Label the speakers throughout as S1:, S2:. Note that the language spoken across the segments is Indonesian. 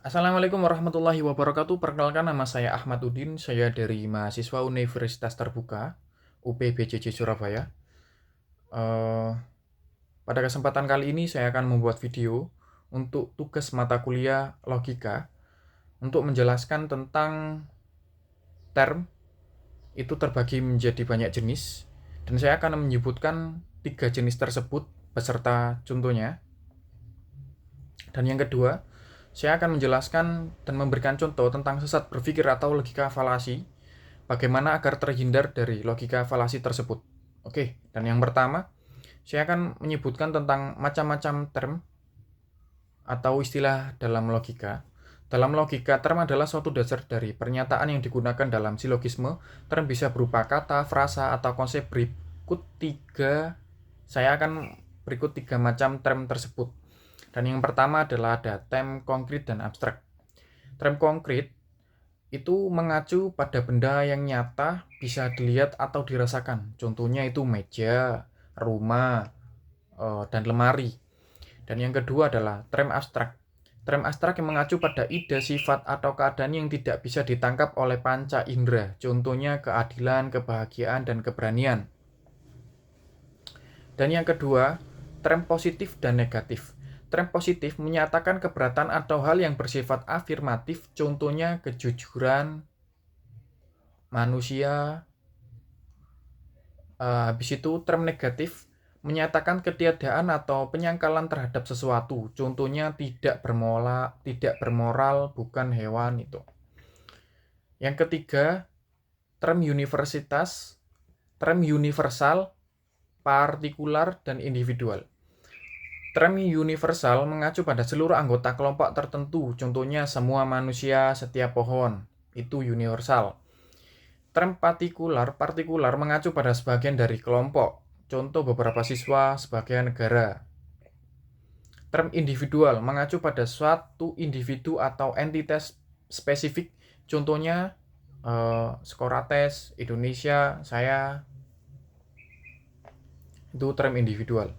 S1: Assalamualaikum warahmatullahi wabarakatuh. Perkenalkan, nama saya Ahmad Udin. Saya dari mahasiswa Universitas Terbuka UPBJJ Surabaya. Eh, Pada kesempatan kali ini saya akan membuat video untuk tugas mata kuliah logika untuk menjelaskan tentang term itu terbagi menjadi banyak jenis, dan saya akan menyebutkan 3 jenis tersebut beserta contohnya. Dan yang kedua, saya akan menjelaskan dan memberikan contoh tentang sesat berpikir atau logika falasi, bagaimana agar terhindar dari logika falasi tersebut. Oke, dan yang pertama, saya akan menyebutkan tentang macam-macam term atau istilah dalam logika. Dalam logika, term adalah suatu dasar dari pernyataan yang digunakan dalam silogisme. Term bisa berupa kata, frasa, atau konsep. Saya akan berikut tiga macam term tersebut. Dan yang pertama adalah ada term konkret dan abstrak. Term konkret itu mengacu pada benda yang nyata, bisa dilihat atau dirasakan. Contohnya itu meja, rumah, dan lemari. Dan yang kedua adalah term abstrak. Term abstrak yang mengacu pada ide, sifat, atau keadaan yang tidak bisa ditangkap oleh panca indera. Contohnya keadilan, kebahagiaan, dan keberanian. Dan yang kedua, term positif dan negatif. Term positif menyatakan keberatan atau hal yang bersifat afirmatif, contohnya kejujuran, manusia. Habis itu term negatif menyatakan ketiadaan atau penyangkalan terhadap sesuatu, contohnya tidak bermoral, bukan hewan itu. Yang ketiga, term universal, partikular, dan individual. Term universal mengacu pada seluruh anggota kelompok tertentu, contohnya semua manusia, setiap pohon, itu universal. Term partikular mengacu pada sebagian dari kelompok, contoh beberapa siswa, sebagian negara. Term individual mengacu pada suatu individu atau entitas spesifik, contohnya Skoroates, Indonesia, saya, itu term individual.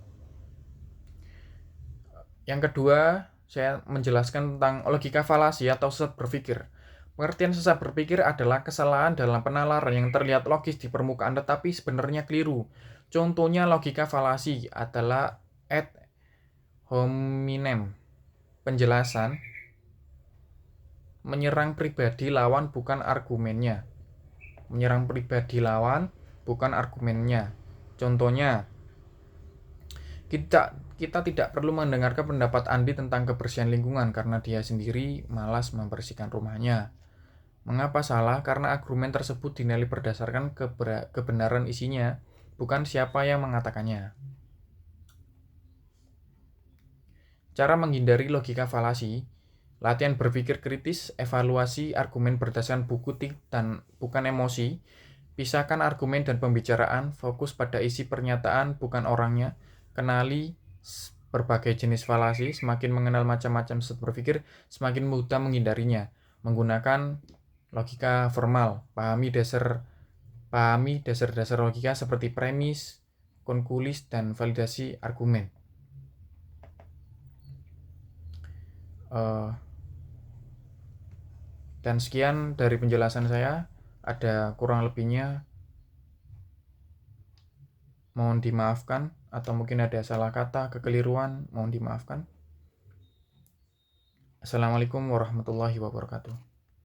S1: Yang kedua, saya menjelaskan tentang logika falasi atau sesat berpikir. Pengertian sesat berpikir adalah kesalahan dalam penalaran yang terlihat logis di permukaan tetapi sebenarnya keliru. Contohnya logika falasi adalah ad hominem. Penjelasan menyerang pribadi lawan bukan argumennya. Menyerang pribadi lawan bukan argumennya. Contohnya, kita tidak perlu mendengarkan pendapat Andi tentang kebersihan lingkungan karena dia sendiri malas membersihkan rumahnya. Mengapa salah? Karena argumen tersebut dinilai berdasarkan kebenaran isinya, bukan siapa yang mengatakannya. Cara menghindari logika falasi: latihan berpikir kritis, evaluasi argumen berdasarkan bukti dan bukan emosi, pisahkan argumen dan pembicaraan, fokus pada isi pernyataan bukan orangnya, kenali berbagai jenis falasi. Semakin mengenal macam-macam sesat berpikir, semakin mudah menghindarinya. Menggunakan logika formal, pahami dasar-dasar logika seperti premis, konkulis, dan validasi argumen. Dan sekian dari penjelasan saya. Ada kurang lebihnya, mohon dimaafkan, atau mungkin ada salah kata, kekeliruan, mohon dimaafkan. Assalamualaikum warahmatullahi wabarakatuh.